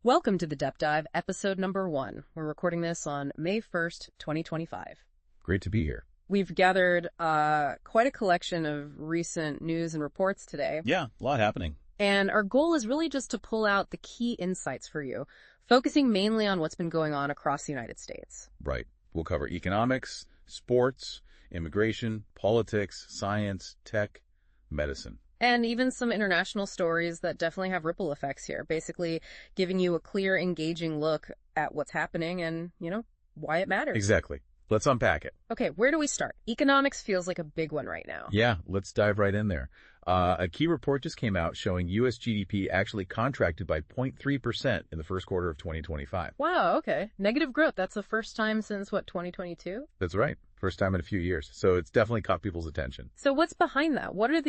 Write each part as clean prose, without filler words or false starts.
Welcome to the Depth Dive, episode number 1. We're recording this on May 1st, 2025. Great to be here. We've gathered quite a collection of recent news and reports today. Yeah, a lot happening. And our goal is really just to pull out the key insights for you, focusing mainly on what's been going on across the United States. Right. We'll cover economics, sports, immigration, politics, science, tech, medicine. And even some international stories that definitely have ripple effects here, basically giving you a clear, engaging look at what's happening and, why it matters. Exactly. Let's unpack it. Okay, where do we start? Economics feels like a big one right now. Yeah, let's dive right in there. A key report just came out showing U.S. GDP actually contracted by 0.3% in the first quarter of 2025. Wow, okay. Negative growth. That's the first time since, 2022? That's right. First time in a few years. So it's definitely caught people's attention. So what's behind that? What are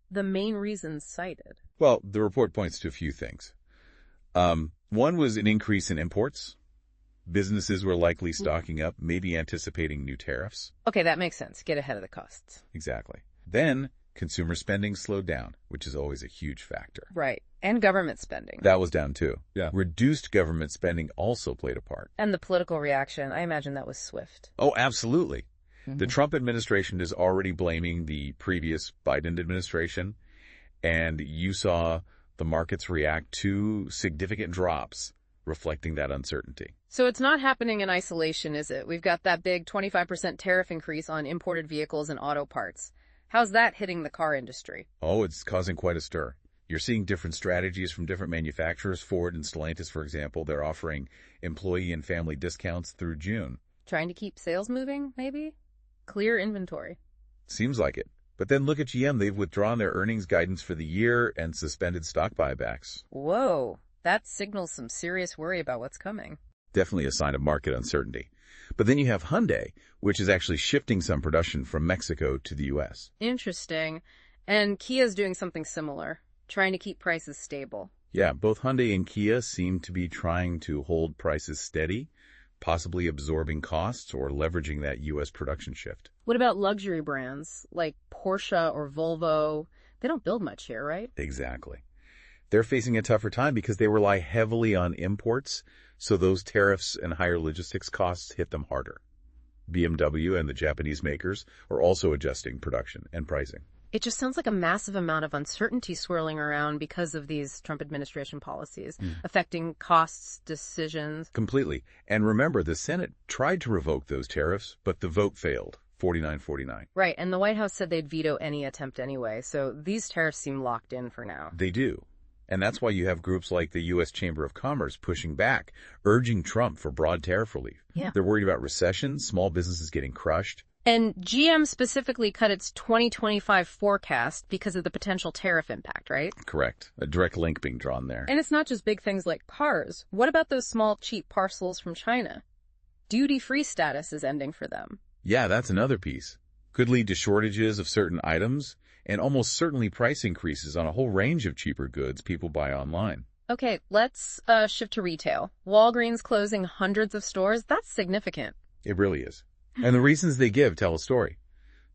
the main reasons cited? Well, the report points to a few things. One was an increase in imports. Businesses were likely stocking up, maybe anticipating new tariffs. Okay, that makes sense. Get ahead of the costs. Exactly. Then consumer spending slowed down, which is always a huge factor. Right. And government spending. That was down too. Yeah. Reduced government spending also played a part. And the political reaction, I imagine that was swift. Oh, absolutely. The Trump administration is already blaming the previous Biden administration, and you saw the markets react to significant drops reflecting that uncertainty. So it's not happening in isolation, is it? We've got that big 25% tariff increase on imported vehicles and auto parts. How's that hitting the car industry? Oh, it's causing quite a stir. You're seeing different strategies from different manufacturers. Ford and Stellantis, for example, they're offering employee and family discounts through June. Trying to keep sales moving, maybe? Clear inventory. Seems like it. But then look at GM. They've withdrawn their earnings guidance for the year and suspended stock buybacks. Whoa, that signals some serious worry about what's coming. Definitely a sign of market uncertainty. But then you have Hyundai, which is actually shifting some production from Mexico to the U.S. Interesting. And Kia's doing something similar, trying to keep prices stable. Yeah, both Hyundai and Kia seem to be trying to hold prices steady, possibly absorbing costs or leveraging that U.S. production shift. What about luxury brands like Porsche or Volvo? They don't build much here, right? Exactly. They're facing a tougher time because they rely heavily on imports, so those tariffs and higher logistics costs hit them harder. BMW and the Japanese makers are also adjusting production and pricing. It just sounds like a massive amount of uncertainty swirling around because of these Trump administration policies, affecting costs, decisions. Completely. And remember, the Senate tried to revoke those tariffs, but the vote failed, 49-49. Right, and the White House said they'd veto any attempt anyway, so these tariffs seem locked in for now. They do. And that's why you have groups like the U.S. Chamber of Commerce pushing back, urging Trump for broad tariff relief. Yeah. They're worried about recession, small businesses getting crushed. And GM specifically cut its 2025 forecast because of the potential tariff impact, right? Correct. A direct link being drawn there. And it's not just big things like cars. What about those small, cheap parcels from China? Duty-free status is ending for them. Yeah, that's another piece. Could lead to shortages of certain items and almost certainly price increases on a whole range of cheaper goods people buy online. Okay, let's shift to retail. Walgreens closing hundreds of stores, that's significant. It really is. And the reasons they give tell a story.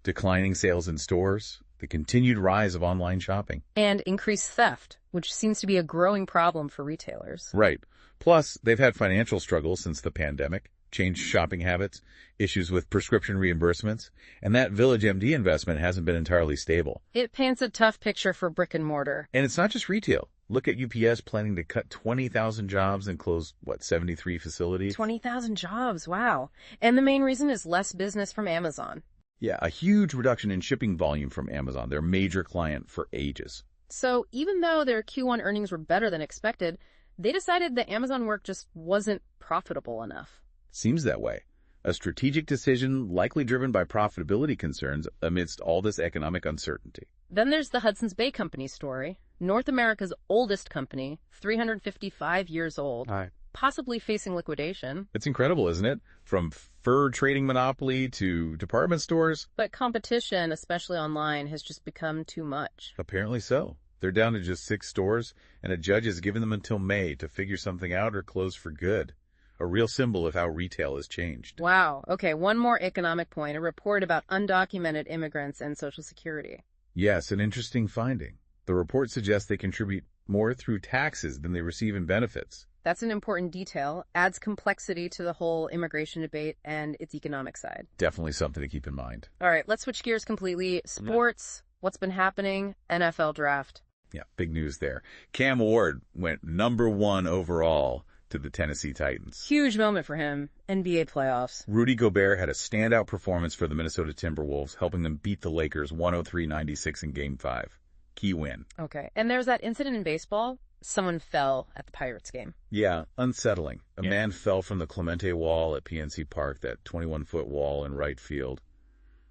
Declining sales in stores, the continued rise of online shopping. And increased theft, which seems to be a growing problem for retailers. Right. Plus, they've had financial struggles since the pandemic, changed shopping habits, issues with prescription reimbursements, and that VillageMD investment hasn't been entirely stable. It paints a tough picture for brick and mortar. And it's not just retail. Look at UPS planning to cut 20,000 jobs and close, 73 facilities? 20,000 jobs, wow. And the main reason is less business from Amazon. Yeah, a huge reduction in shipping volume from Amazon, their major client for ages. So even though their Q1 earnings were better than expected, they decided that Amazon work just wasn't profitable enough. Seems that way. A strategic decision likely driven by profitability concerns amidst all this economic uncertainty. Then there's the Hudson's Bay Company story. North America's oldest company, 355 years old, possibly facing liquidation. It's incredible, isn't it? From fur trading monopoly to department stores. But competition, especially online, has just become too much. Apparently so. They're down to just 6 stores, and a judge has given them until May to figure something out or close for good. A real symbol of how retail has changed. Wow. Okay, one more economic point, a report about undocumented immigrants and Social Security. Yes, an interesting finding. The report suggests they contribute more through taxes than they receive in benefits. That's an important detail, adds complexity to the whole immigration debate and its economic side. Definitely something to keep in mind. All right, let's switch gears completely. Sports, what's been happening, NFL draft. Yeah, big news there. Cam Ward went #1 overall to the Tennessee Titans. Huge moment for him. NBA playoffs. Rudy Gobert had a standout performance for the Minnesota Timberwolves, helping them beat the Lakers 103-96 in Game 5. Key win. Okay, and there's that incident in baseball. Someone fell at the Pirates game. Yeah, unsettling. A man fell from the Clemente Wall at PNC Park, that 21-foot wall in right field.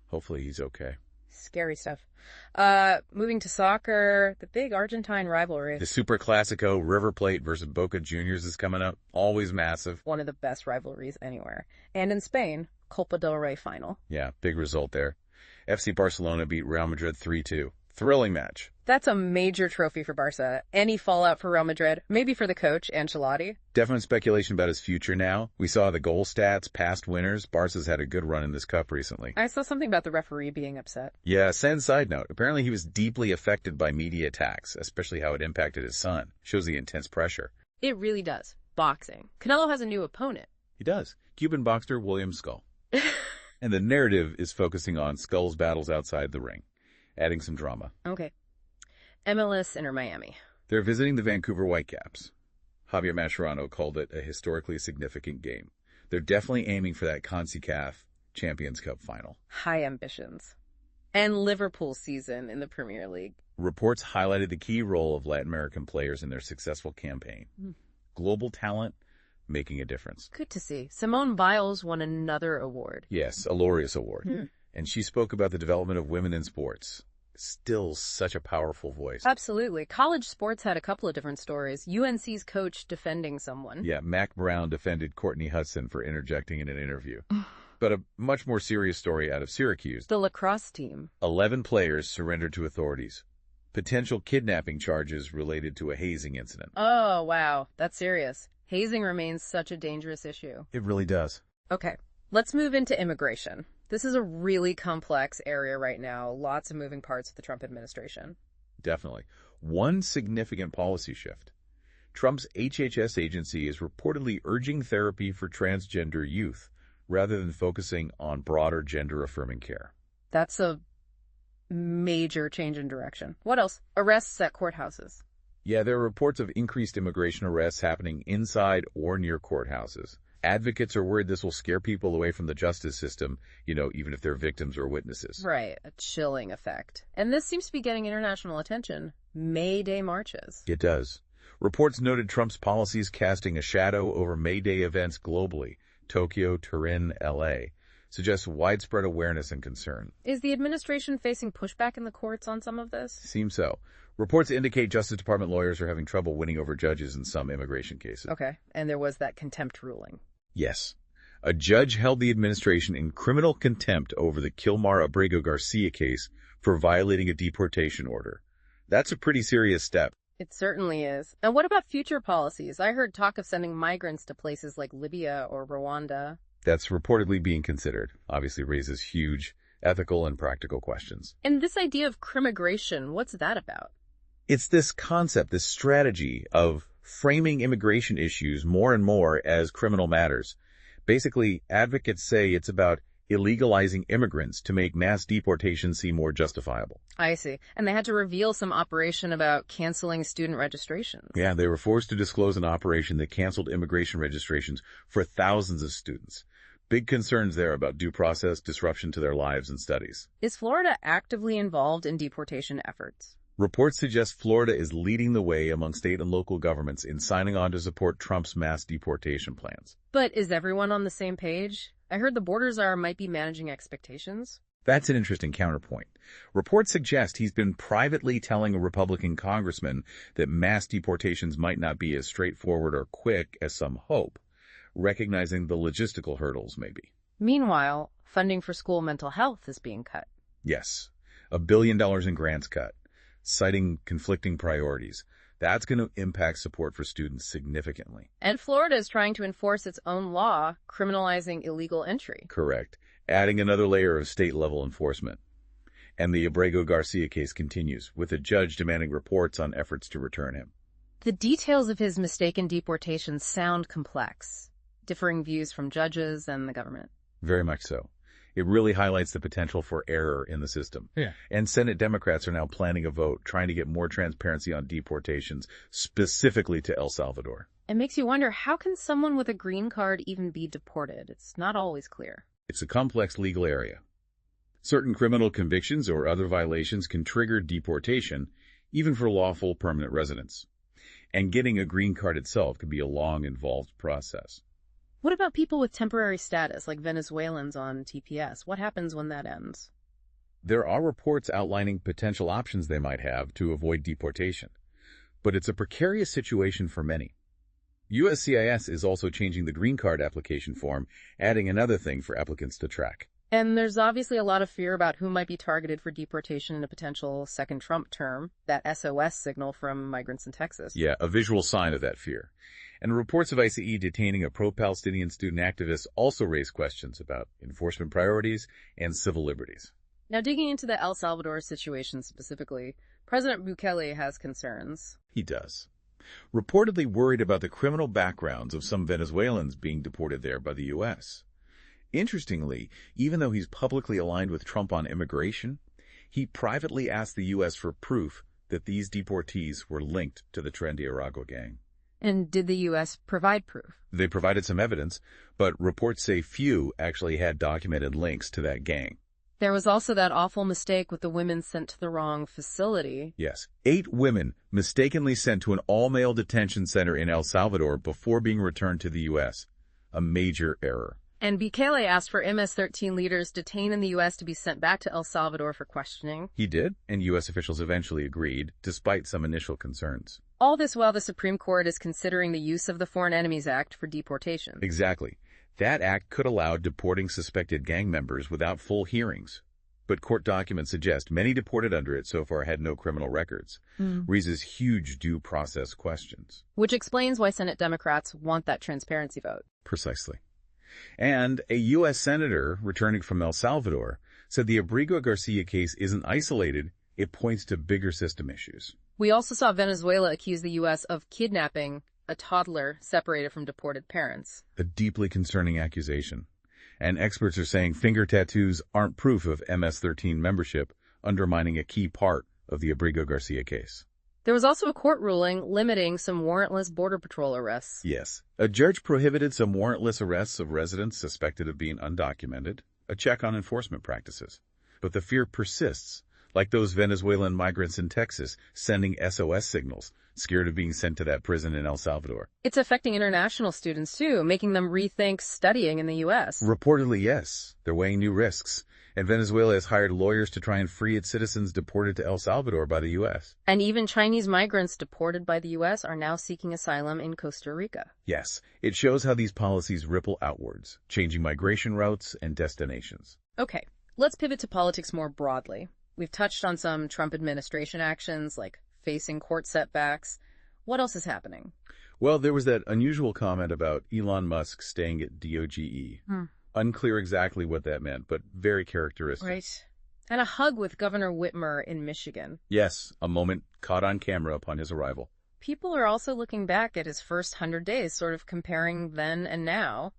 Hopefully he's okay. Scary stuff. Moving to soccer, the big Argentine rivalry. The Super Classico, River Plate versus Boca Juniors is coming up. Always massive. One of the best rivalries anywhere. And in Spain, Copa del Rey final. Yeah, big result there. FC Barcelona beat Real Madrid 3-2. Thrilling match. That's a major trophy for Barca. Any fallout for Real Madrid? Maybe for the coach, Ancelotti? Definite speculation about his future now. We saw the goal stats, past winners. Barca's had a good run in this cup recently. I saw something about the referee being upset. Yeah, side note. Apparently he was deeply affected by media attacks, especially how it impacted his son. Shows the intense pressure. It really does. Boxing. Canelo has a new opponent. He does. Cuban boxer William Skull. And the narrative is focusing on Skull's battles outside the ring, adding some drama. Okay. MLS Inter Miami. They're visiting the Vancouver Whitecaps. Javier Mascherano called it a historically significant game. They're definitely aiming for that CONCACAF Champions Cup final. High ambitions. And Liverpool's season in the Premier League. Reports highlighted the key role of Latin American players in their successful campaign. Global talent making a difference. Good to see. Simone Biles won another award. Yes, a Laureus Award. And she spoke about the development of women in sports. Still such a powerful voice. Absolutely. College sports had a couple of different stories. UNC's coach defending someone. Yeah, Mac Brown defended Courtney Hudson for interjecting in an interview. But a much more serious story out of Syracuse. The lacrosse team. 11 players surrendered to authorities. Potential kidnapping charges related to a hazing incident. Oh, wow. That's serious. Hazing remains such a dangerous issue. It really does. Okay, let's move into immigration. This is a really complex area right now. Lots of moving parts with the Trump administration. Definitely. One significant policy shift. Trump's HHS agency is reportedly urging therapy for transgender youth rather than focusing on broader gender-affirming care. That's a major change in direction. What else? Arrests at courthouses. Yeah, there are reports of increased immigration arrests happening inside or near courthouses. Advocates are worried this will scare people away from the justice system, even if they're victims or witnesses. Right, a chilling effect. And this seems to be getting international attention. May Day marches. It does. Reports noted Trump's policies casting a shadow over May Day events globally, Tokyo, Turin, LA, suggests widespread awareness and concern. Is the administration facing pushback in the courts on some of this? Seems so. Reports indicate Justice Department lawyers are having trouble winning over judges in some immigration cases. Okay, and there was that contempt ruling. Yes. A judge held the administration in criminal contempt over the Kilmar Abrego Garcia case for violating a deportation order. That's a pretty serious step. It certainly is. And what about future policies? I heard talk of sending migrants to places like Libya or Rwanda. That's reportedly being considered. Obviously raises huge ethical and practical questions. And this idea of crimmigration, what's that about? It's this concept, this strategy of framing immigration issues more and more as criminal matters. Basically, advocates say it's about illegalizing immigrants to make mass deportation seem more justifiable. I see. And they had to reveal some operation about canceling student registrations. Yeah, they were forced to disclose an operation that canceled immigration registrations for thousands of students. Big concerns there about due process, disruption to their lives and studies. Is Florida actively involved in deportation efforts? Reports suggest Florida is leading the way among state and local governments in signing on to support Trump's mass deportation plans. But is everyone on the same page? I heard the border czar might be managing expectations. That's an interesting counterpoint. Reports suggest he's been privately telling a Republican congressman that mass deportations might not be as straightforward or quick as some hope, recognizing the logistical hurdles maybe. Meanwhile, funding for school mental health is being cut. Yes, $1 billion in grants cut, citing conflicting priorities. That's going to impact support for students significantly. And Florida is trying to enforce its own law, criminalizing illegal entry. Correct. Adding another layer of state-level enforcement. And the Abrego Garcia case continues, with a judge demanding reports on efforts to return him. The details of his mistaken deportation sound complex, differing views from judges and the government. Very much so. It really highlights the potential for error in the system. Yeah. And Senate Democrats are now planning a vote trying to get more transparency on deportations, specifically to El Salvador. It makes you wonder, how can someone with a green card even be deported? It's not always clear. It's a complex legal area. Certain criminal convictions or other violations can trigger deportation, even for lawful permanent residents. And getting a green card itself can be a long, involved process. What about people with temporary status, like Venezuelans on TPS? What happens when that ends? There are reports outlining potential options they might have to avoid deportation, but it's a precarious situation for many. USCIS is also changing the green card application form, adding another thing for applicants to track. And there's obviously a lot of fear about who might be targeted for deportation in a potential second Trump term, that SOS signal from migrants in Texas. Yeah, a visual sign of that fear. And reports of ICE detaining a pro-Palestinian student activist also raise questions about enforcement priorities and civil liberties. Now, digging into the El Salvador situation specifically, President Bukele has concerns. He does. Reportedly worried about the criminal backgrounds of some Venezuelans being deported there by the U.S. Interestingly, even though he's publicly aligned with Trump on immigration, he privately asked the U.S. for proof that these deportees were linked to the Tren de Aragua gang. And did the U.S. provide proof? They provided some evidence, but reports say few actually had documented links to that gang. There was also that awful mistake with the women sent to the wrong facility. Yes, 8 women mistakenly sent to an all-male detention center in El Salvador before being returned to the U.S. A major error. And Bukele asked for MS-13 leaders detained in the U.S. to be sent back to El Salvador for questioning. He did, and U.S. officials eventually agreed, despite some initial concerns. All this while the Supreme Court is considering the use of the Foreign Enemies Act for deportation. Exactly. That act could allow deporting suspected gang members without full hearings. But court documents suggest many deported under it so far had no criminal records, raises huge due process questions. Which explains why Senate Democrats want that transparency vote. Precisely. And a U.S. senator returning from El Salvador said the Abrego Garcia case isn't isolated, it points to bigger system issues. We also saw Venezuela accuse the U.S. of kidnapping a toddler separated from deported parents. A deeply concerning accusation. And experts are saying finger tattoos aren't proof of MS-13 membership, undermining a key part of the Abrego Garcia case. There was also a court ruling limiting some warrantless Border Patrol arrests. Yes. A judge prohibited some warrantless arrests of residents suspected of being undocumented, a check on enforcement practices. But the fear persists, like those Venezuelan migrants in Texas sending SOS signals, scared of being sent to that prison in El Salvador. It's affecting international students, too, making them rethink studying in the U.S. Reportedly, yes. They're weighing new risks. And Venezuela has hired lawyers to try and free its citizens deported to El Salvador by the U.S. And even Chinese migrants deported by the U.S. are now seeking asylum in Costa Rica. Yes, it shows how these policies ripple outwards, changing migration routes and destinations. Okay, let's pivot to politics more broadly. We've touched on some Trump administration actions, like facing court setbacks. What else is happening? Well, there was that unusual comment about Elon Musk staying at DOGE. Unclear exactly what that meant, but very characteristic. Right. And a hug with Governor Whitmer in Michigan. Yes, a moment caught on camera upon his arrival. People are also looking back at his first 100 days, sort of comparing then and now.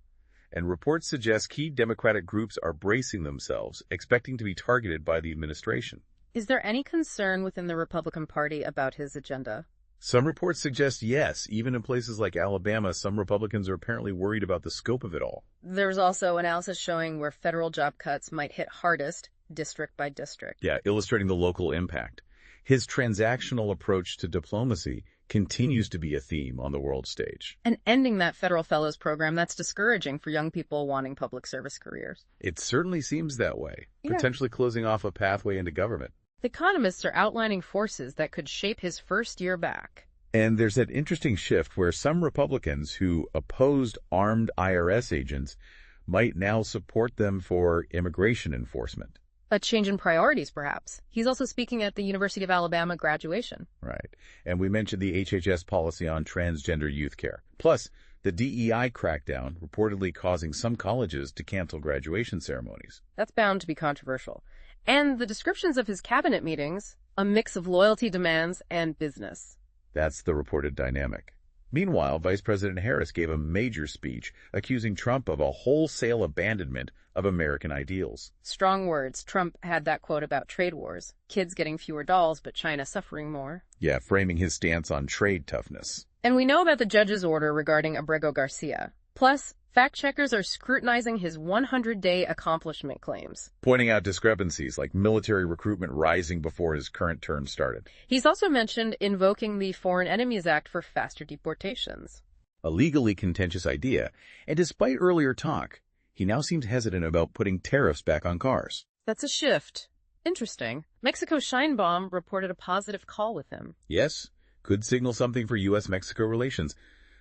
And reports suggest key Democratic groups are bracing themselves, expecting to be targeted by the administration. Is there any concern within the Republican Party about his agenda? Some reports suggest yes. Even in places like Alabama, some Republicans are apparently worried about the scope of it all. There's also analysis showing where federal job cuts might hit hardest, district by district. Yeah, illustrating the local impact. His transactional approach to diplomacy continues to be a theme on the world stage. And ending that federal fellows program, that's discouraging for young people wanting public service careers. It certainly seems that way, Yeah. potentially closing off a pathway into government. The economists are outlining forces that could shape his first year back. And there's that interesting shift where some Republicans who opposed armed IRS agents might now support them for immigration enforcement. A change in priorities, perhaps. He's also speaking at the University of Alabama graduation. Right. And we mentioned the HHS policy on transgender youth care. Plus, the DEI crackdown reportedly causing some colleges to cancel graduation ceremonies. That's bound to be controversial. And the descriptions of his cabinet meetings, a mix of loyalty demands and business. That's the reported dynamic. Meanwhile, Vice President Harris gave a major speech accusing Trump of a wholesale abandonment of American ideals. Strong words. Trump had that quote about trade wars. Kids getting fewer dolls, but China suffering more. Yeah, framing his stance on trade toughness. And we know about the judge's order regarding Abrego Garcia. Plus, fact-checkers are scrutinizing his 100-day accomplishment claims, Pointing out discrepancies like military recruitment rising before his current term started. He's also mentioned invoking the Foreign Enemies Act for faster deportations. A legally contentious idea, and despite earlier talk, he now seems hesitant about putting tariffs back on cars. That's a shift. Interesting. Mexico Scheinbaum reported a positive call with him. Yes, could signal something for U.S.-Mexico relations.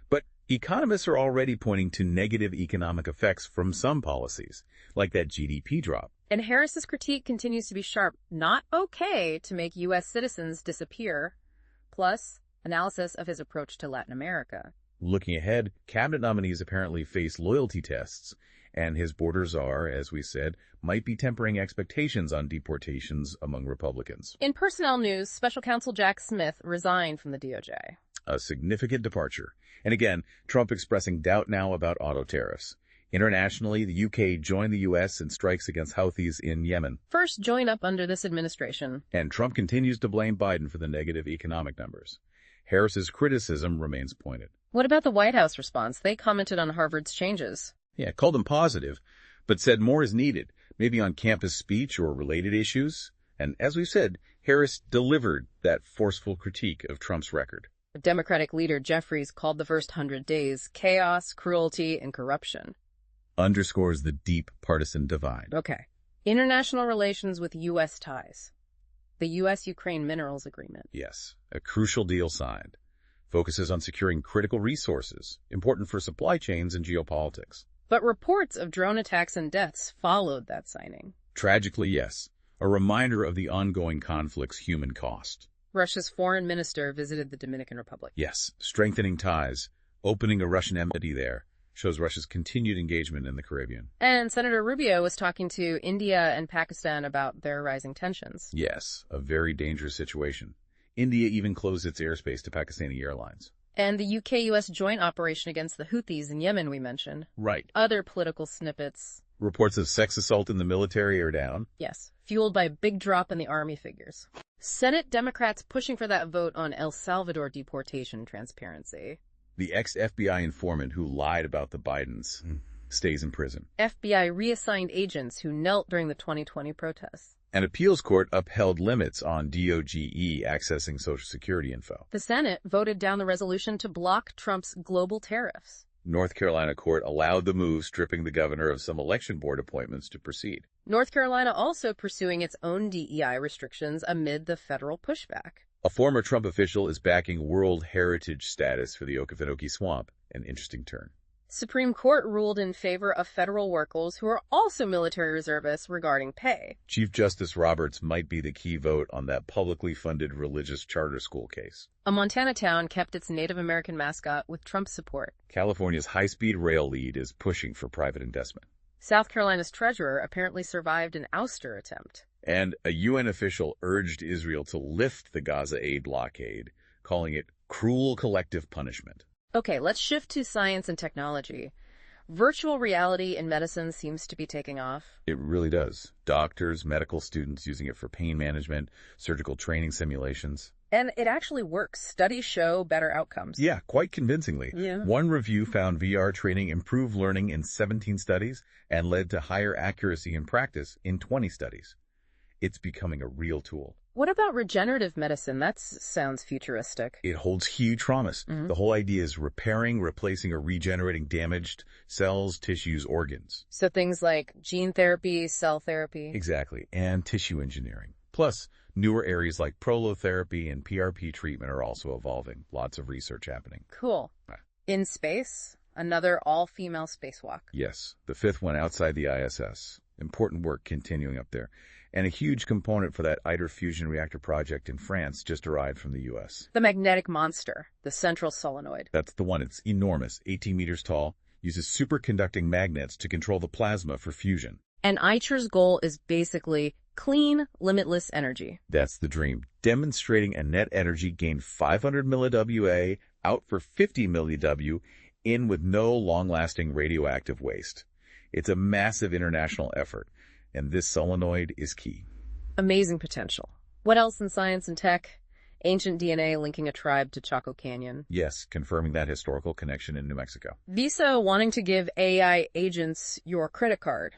But economists are already pointing to negative economic effects from some policies, like that GDP drop. And Harris's critique continues to be sharp. Not okay to make U.S. citizens disappear. Plus, analysis of his approach to Latin America. Looking ahead, cabinet nominees apparently face loyalty tests, and his borders are, as we said, might be tempering expectations on deportations among Republicans. In personnel news, Special Counsel Jack Smith resigned from the DOJ. A significant departure. And again, Trump expressing doubt now about auto tariffs. Internationally, the UK joined the U.S. in strikes against Houthis in Yemen. First join up under this administration. And Trump continues to blame Biden for the negative economic numbers. Harris's criticism remains pointed. What about the White House response? They commented on Harvard's changes. Yeah, called them positive, but said more is needed, maybe on campus speech or related issues. And as we've said, Harris delivered that forceful critique of Trump's record. Democratic leader Jeffries called the first 100 days chaos, cruelty, and corruption. Underscores the deep partisan divide. Okay. International relations with U.S. ties. The U.S.-Ukraine Minerals Agreement. Yes, a crucial deal signed. Focuses on securing critical resources, important for supply chains and geopolitics. But reports of drone attacks and deaths followed that signing. Tragically, yes. A reminder of the ongoing conflict's human cost. Russia's foreign minister visited the Dominican Republic. Yes, strengthening ties, opening a Russian embassy there, shows Russia's continued engagement in the Caribbean. And Senator Rubio was talking to India and Pakistan about their rising tensions. Yes, a very dangerous situation. India even closed its airspace to Pakistani airlines. And the UK-US joint operation against the Houthis in Yemen we mentioned. Right. Other political snippets. Reports of sex assault in the military are down. Yes, fueled by a big drop in the army figures. Senate Democrats pushing for that vote on El Salvador deportation transparency. The ex-FBI informant who lied about the Bidens stays in prison. FBI reassigned agents who knelt during the 2020 protests. An appeals court upheld limits on DOGE accessing Social Security info. The Senate voted down the resolution to block Trump's global tariffs. North Carolina court allowed the move, stripping the governor of some election board appointments to proceed. North Carolina also pursuing its own DEI restrictions amid the federal pushback. A former Trump official is backing World Heritage status for the Okefenokee Swamp, an interesting turn. Supreme Court ruled in favor of federal workers who are also military reservists regarding pay. Chief Justice Roberts might be the key vote on that publicly funded religious charter school case. A Montana town kept its Native American mascot with Trump's support. California's high-speed rail lead is pushing for private investment. South Carolina's treasurer apparently survived an ouster attempt. And a UN official urged Israel to lift the Gaza aid blockade, calling it cruel collective punishment. Okay, let's shift to science and technology. Virtual reality in medicine seems to be taking off. It really does. Doctors, medical students using it for pain management, surgical training simulations. And it actually works. Studies show better outcomes. Yeah, quite convincingly. Yeah. One review found VR training improved learning in 17 studies and led to higher accuracy in practice in 20 studies. It's becoming a real tool. What about regenerative medicine? That sounds futuristic. It holds huge promise. The whole idea is repairing, replacing, or regenerating damaged cells, tissues, organs. So things like gene therapy, cell therapy. Exactly, and tissue engineering. Plus, newer areas like prolotherapy and PRP treatment are also evolving. Lots of research happening. Cool. In space, another all-female spacewalk. Yes, the fifth one outside the ISS. Important work continuing up there. And a huge component for that ITER fusion reactor project in France just arrived from the U.S. The magnetic monster, the central solenoid. That's the one. It's enormous, 18 meters tall, uses superconducting magnets to control the plasma for fusion. And Eicher's goal is basically clean, limitless energy. That's the dream. Demonstrating a net energy gain 500 milliWA, out for 50 milliW, in with no long-lasting radioactive waste. It's a massive international effort, and this solenoid is key. Amazing potential. What else in science and tech? Ancient DNA linking a tribe to Chaco Canyon. Yes, confirming that historical connection in New Mexico. Visa wanting to give AI agents your credit card.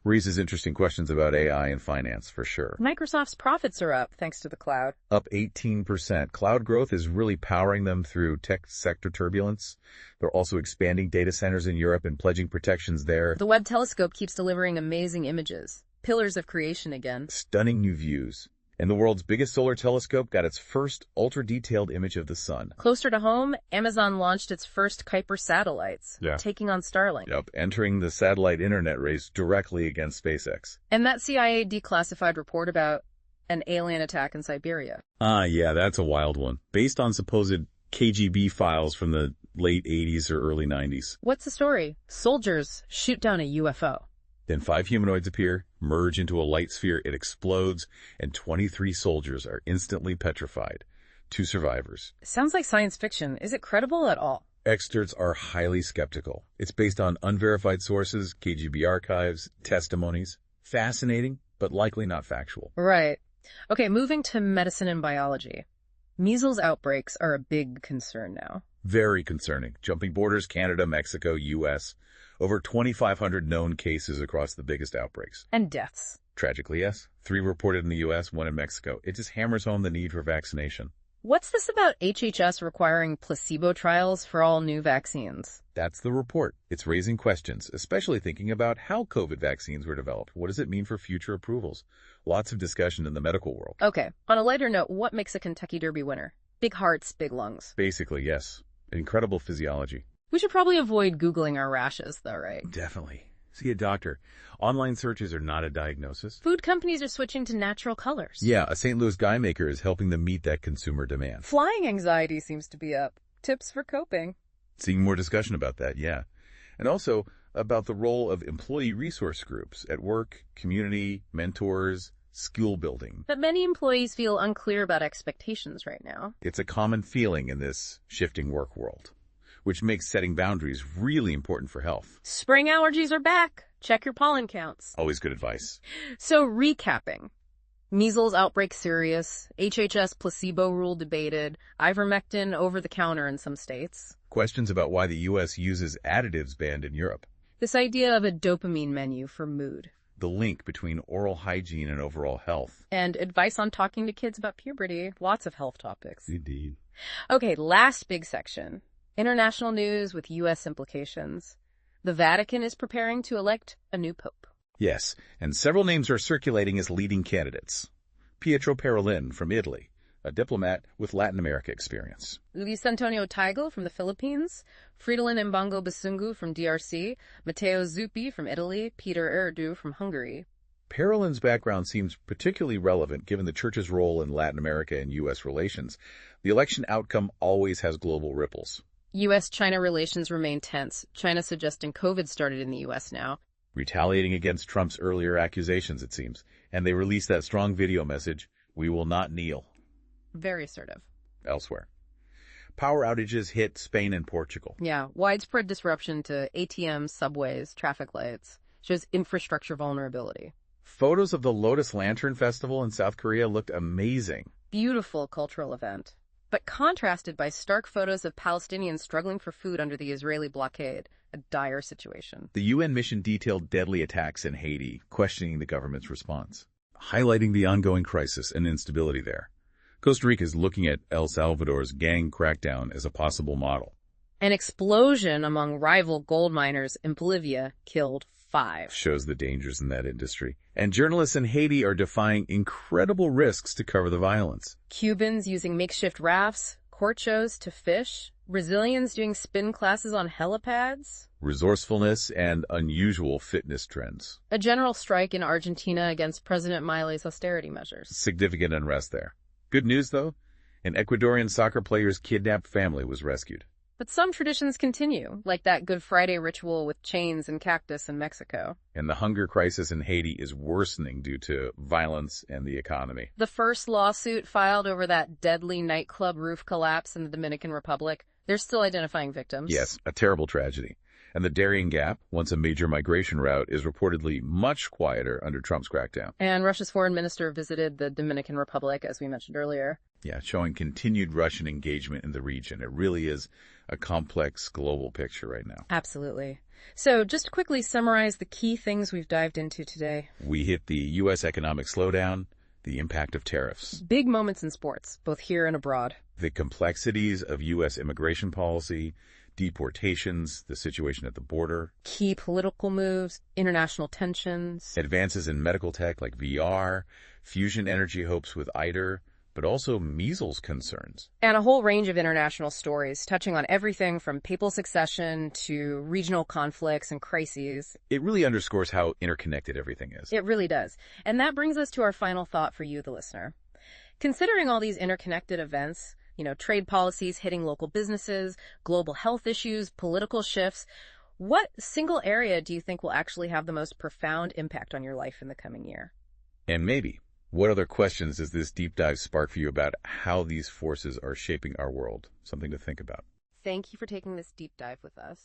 Raises interesting questions about AI and finance, for sure. Microsoft's profits are up thanks to the cloud. Up 18%. Cloud growth is really powering them through tech sector turbulence. They're also expanding data centers in Europe and pledging protections there. The Webb telescope keeps delivering amazing images. Pillars of creation again. Stunning new views. And the world's biggest solar telescope got its first ultra-detailed image of the sun. Closer to home, Amazon launched its first Kuiper satellites, taking on Starlink. Yep, entering the satellite internet race directly against SpaceX. And that CIA declassified report about an alien attack in Siberia. Yeah, that's a wild one. Based on supposed KGB files from the late 80s or early 90s. What's the story? Soldiers shoot down a UFO. Then 5 humanoids appear, merge into a light sphere, it explodes, and 23 soldiers are instantly petrified. 2 survivors. Sounds like science fiction. Is it credible at all? Experts are highly skeptical. It's based on unverified sources, KGB archives, testimonies. Fascinating, but likely not factual. Right. Okay, moving to medicine and biology. Measles outbreaks are a big concern now. Very concerning. Jumping borders, Canada, Mexico, U.S. Over 2,500 known cases across the biggest outbreaks. And deaths. Tragically, yes. 3 reported in the U.S., 1 in Mexico. It just hammers home the need for vaccination. What's this about HHS requiring placebo trials for all new vaccines? That's the report. It's raising questions, especially thinking about how COVID vaccines were developed. What does it mean for future approvals? Lots of discussion in the medical world. Okay, on a lighter note, what makes a Kentucky Derby winner? Big hearts, big lungs. Basically, yes. Incredible physiology. We should probably avoid Googling our rashes, though, right? Definitely. See a doctor. Online searches are not a diagnosis. Food companies are switching to natural colors. Yeah, a St. Louis guy maker is helping them meet that consumer demand. Flying anxiety seems to be up. Tips for coping. Seeing more discussion about that, yeah. And also about the role of employee resource groups at work, community, mentors, skill building. But many employees feel unclear about expectations right now. It's a common feeling in this shifting work world, which makes setting boundaries really important for health. Spring allergies are back. Check your pollen counts. Always good advice. So recapping. Measles outbreak serious, HHS placebo rule debated, ivermectin over-the-counter in some states. Questions about why the U.S. uses additives banned in Europe. This idea of a dopamine menu for mood. The link between oral hygiene and overall health. And advice on talking to kids about puberty. Lots of health topics. Indeed. Okay, last big section. International news with U.S. implications. The Vatican is preparing to elect a new pope. Yes, and several names are circulating as leading candidates. Pietro Parolin from Italy, a diplomat with Latin America experience. Luis Antonio Tagle from the Philippines, Fridolin Mbongo Basungu from DRC, Matteo Zuppi from Italy, Peter Erdu from Hungary. Parolin's background seems particularly relevant given the Church's role in Latin America and U.S. relations. The election outcome always has global ripples. U.S.-China relations remain tense, China suggesting COVID started in the U.S. now. Retaliating against Trump's earlier accusations, it seems. And they released that strong video message, "We will not kneel." Very assertive. Elsewhere. Power outages hit Spain and Portugal. Yeah, widespread disruption to ATMs, subways, traffic lights. Shows infrastructure vulnerability. Photos of the Lotus Lantern Festival in South Korea looked amazing. Beautiful cultural event. But contrasted by stark photos of Palestinians struggling for food under the Israeli blockade. A dire situation. The UN mission detailed deadly attacks in Haiti, questioning the government's response, highlighting the ongoing crisis and instability there. Costa Rica is looking at El Salvador's gang crackdown as a possible model. An explosion among rival gold miners in Bolivia killed 5. Shows the dangers in that industry. And journalists in Haiti are defying incredible risks to cover the violence. Cubans using makeshift rafts, court shows to fish, Brazilians doing spin classes on helipads. Resourcefulness and unusual fitness trends. A general strike in Argentina against President Milei's austerity measures. Significant unrest there. Good news, though. An Ecuadorian soccer player's kidnapped family was rescued. But some traditions continue, like that Good Friday ritual with chains and cactus in Mexico. And the hunger crisis in Haiti is worsening due to violence and the economy. The first lawsuit filed over that deadly nightclub roof collapse in the Dominican Republic, they're still identifying victims. Yes, a terrible tragedy. And the Darien Gap, once a major migration route, is reportedly much quieter under Trump's crackdown. And Russia's foreign minister visited the Dominican Republic, as we mentioned earlier. Yeah, showing continued Russian engagement in the region. It really is a complex global picture right now. Absolutely. So just to quickly summarize the key things we've dived into today. We hit the U.S. economic slowdown, the impact of tariffs, Big moments in sports, both here and abroad. the complexities of U.S. immigration policy, deportations, the situation at the border, Key political moves, international tensions. advances in medical tech like VR, fusion energy hopes with ITER, but also measles concerns. And a whole range of international stories touching on everything from papal succession to regional conflicts and crises. It really underscores how interconnected everything is. It really does. And that brings us to our final thought for you, the listener. Considering all these interconnected events, trade policies hitting local businesses, global health issues, political shifts, what single area do you think will actually have the most profound impact on your life in the coming year? And maybe, what other questions does this deep dive spark for you about how these forces are shaping our world? Something to think about. Thank you for taking this deep dive with us.